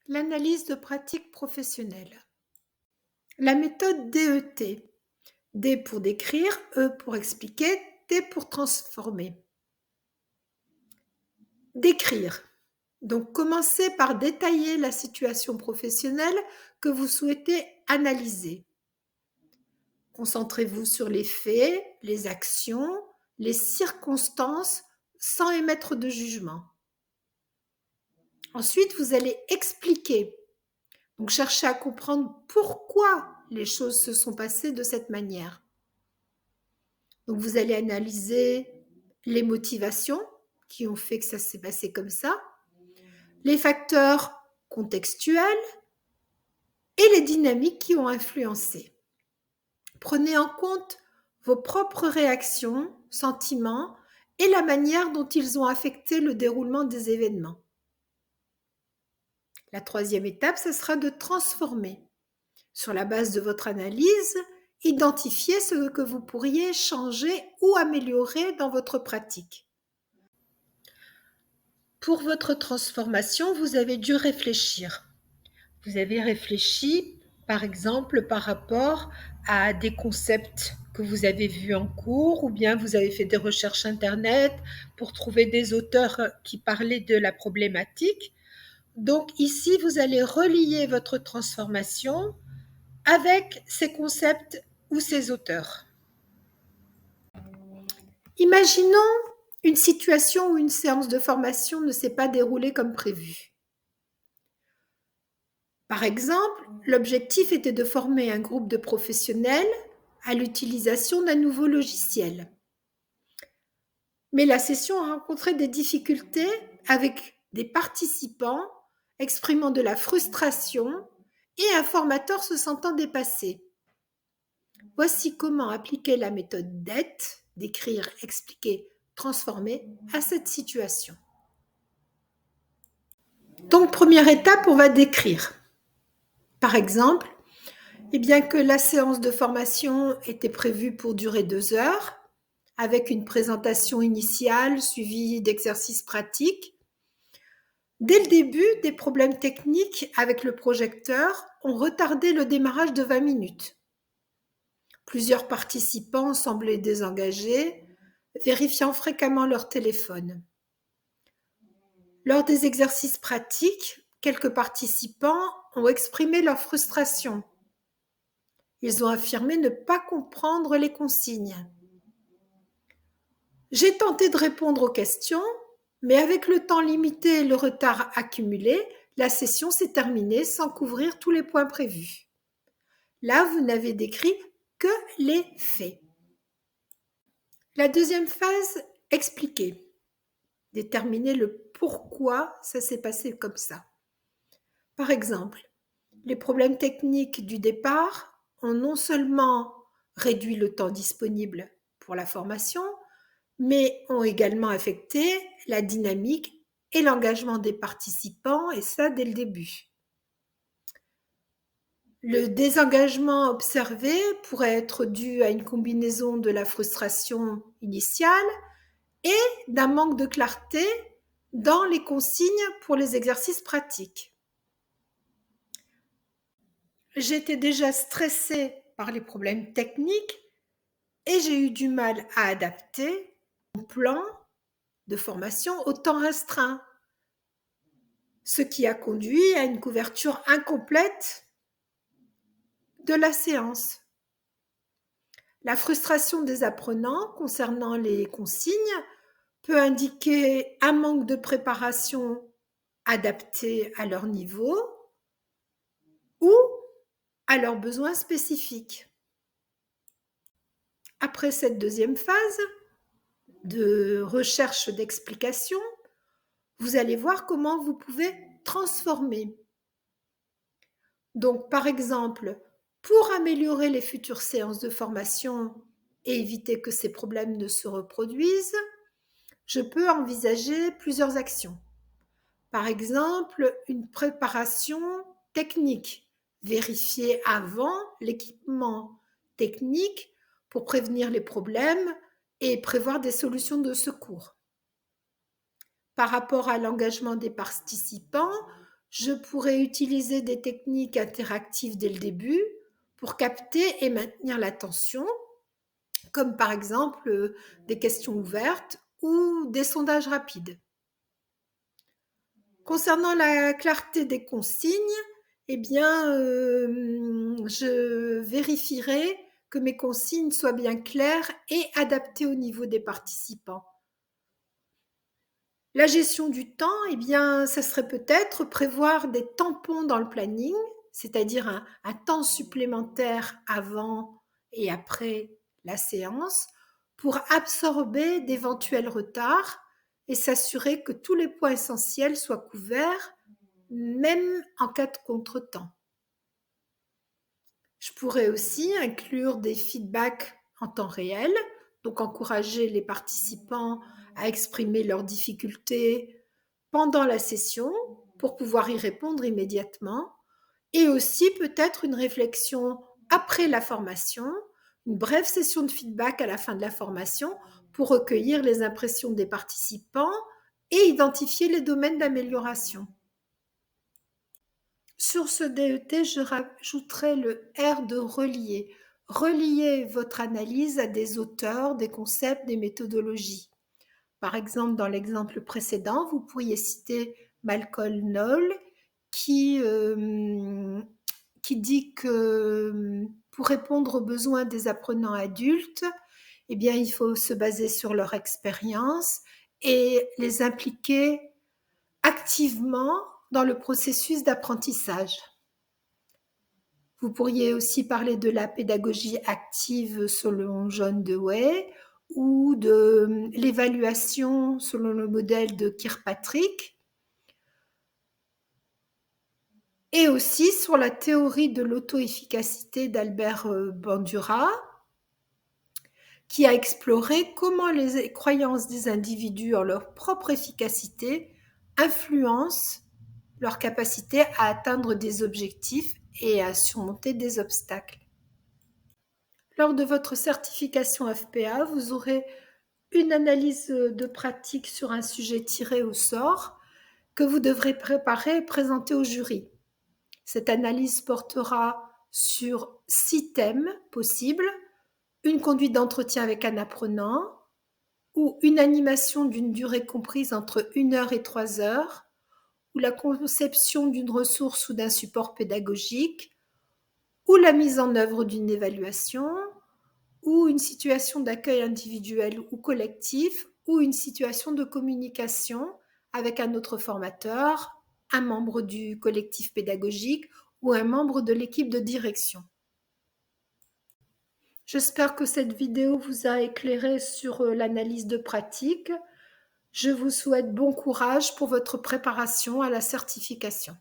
L'analyse de pratique professionnelle. La méthode DET. D pour décrire, E pour expliquer, T pour transformer. Décrire. Donc, commencez par détailler la situation professionnelle que vous souhaitez analyser. Concentrez-vous sur les faits, les actions, les circonstances, sans émettre de jugement. Ensuite, vous allez expliquer. Donc, cherchez à comprendre pourquoi les choses se sont passées de cette manière. Donc, vous allez analyser les motivations qui ont fait que ça s'est passé comme ça, les facteurs contextuels et les dynamiques qui ont influencé. Prenez en compte vos propres réactions, sentiments et la manière dont ils ont affecté le déroulement des événements. La troisième étape, ce sera de transformer. Sur la base de votre analyse, identifiez ce que vous pourriez changer ou améliorer dans votre pratique. Pour votre transformation, vous avez dû réfléchir. Vous avez réfléchi, par exemple, par rapport à des concepts que vous avez vus en cours, ou bien vous avez fait des recherches Internet pour trouver des auteurs qui parlaient de la problématique. Donc ici, vous allez relier votre transformation avec ces concepts ou ces auteurs. Imaginons une situation où une séance de formation ne s'est pas déroulée comme prévu. Par exemple, l'objectif était de former un groupe de professionnels à l'utilisation d'un nouveau logiciel. Mais la session a rencontré des difficultés avec des participants exprimant de la frustration et un formateur se sentant dépassé. Voici comment appliquer la méthode DET, d'écrire, expliquer, transformer, à cette situation. Donc, première étape, on va décrire. Par exemple, eh bien que la séance de formation était prévue pour durer 2 heures, avec une présentation initiale suivie d'exercices pratiques. Dès le début, des problèmes techniques avec le projecteur ont retardé le démarrage de 20 minutes. Plusieurs participants semblaient désengagés, vérifiant fréquemment leur téléphone. Lors des exercices pratiques, quelques participants ont exprimé leur frustration. Ils ont affirmé ne pas comprendre les consignes. J'ai tenté de répondre aux questions, mais avec le temps limité et le retard accumulé, la session s'est terminée sans couvrir tous les points prévus. Là, vous n'avez décrit que les faits. La deuxième phase, expliquer. Déterminer le pourquoi ça s'est passé comme ça. Par exemple, les problèmes techniques du départ ont non seulement réduit le temps disponible pour la formation, mais ont également affecté la dynamique et l'engagement des participants, et ça dès le début. Le désengagement observé pourrait être dû à une combinaison de la frustration initiale et d'un manque de clarté dans les consignes pour les exercices pratiques. J'étais déjà stressée par les problèmes techniques et j'ai eu du mal à adapter mon plan de formation au temps restreint, ce qui a conduit à une couverture incomplète de la séance. La frustration des apprenants concernant les consignes peut indiquer un manque de préparation adaptée à leur niveau ou à leurs besoins spécifiques. Après cette deuxième phase de recherche d'explication, vous allez voir comment vous pouvez transformer. Donc, par exemple, pour améliorer les futures séances de formation et éviter que ces problèmes ne se reproduisent, je peux envisager plusieurs actions. Par exemple, une préparation technique, vérifier avant l'équipement technique pour prévenir les problèmes et prévoir des solutions de secours. Par rapport à l'engagement des participants, Je pourrais utiliser des techniques interactives dès le début pour capter et maintenir l'attention, comme par exemple des questions ouvertes ou des sondages rapides. Concernant la clarté des consignes, eh bien, je vérifierai que mes consignes soient bien claires et adaptées au niveau des participants. La gestion du temps, eh bien, ça serait peut-être prévoir des tampons dans le planning, c'est-à-dire un temps supplémentaire avant et après la séance pour absorber d'éventuels retards et s'assurer que tous les points essentiels soient couverts, même en cas de contretemps. Je pourrais aussi inclure des feedbacks en temps réel, donc encourager les participants à exprimer leurs difficultés pendant la session pour pouvoir y répondre immédiatement, et aussi peut-être une réflexion après la formation, une brève session de feedback à la fin de la formation pour recueillir les impressions des participants et identifier les domaines d'amélioration. Sur ce DET, je rajouterai le R de relier. Reliez votre analyse à des auteurs, des concepts, des méthodologies. Par exemple, dans l'exemple précédent, vous pourriez citer Malcolm Knoll qui dit que pour répondre aux besoins des apprenants adultes, eh bien, il faut se baser sur leur expérience et les impliquer activement dans le processus d'apprentissage. Vous pourriez aussi parler de la pédagogie active selon John Dewey ou de l'évaluation selon le modèle de Kirkpatrick, et aussi sur la théorie de l'auto-efficacité d'Albert Bandura, qui a exploré comment les croyances des individus en leur propre efficacité influencent leur capacité à atteindre des objectifs et à surmonter des obstacles. Lors de votre certification FPA, vous aurez une analyse de pratique sur un sujet tiré au sort que vous devrez préparer et présenter au jury. Cette analyse portera sur 6 thèmes possibles: une conduite d'entretien avec un apprenant, ou une animation d'une durée comprise entre 1 heure et 3 heures, ou la conception d'une ressource ou d'un support pédagogique, ou la mise en œuvre d'une évaluation, ou une situation d'accueil individuel ou collectif, ou une situation de communication avec un autre formateur, un membre du collectif pédagogique ou un membre de l'équipe de direction. J'espère que cette vidéo vous a éclairé sur l'analyse de pratique. Je vous souhaite bon courage pour votre préparation à la certification.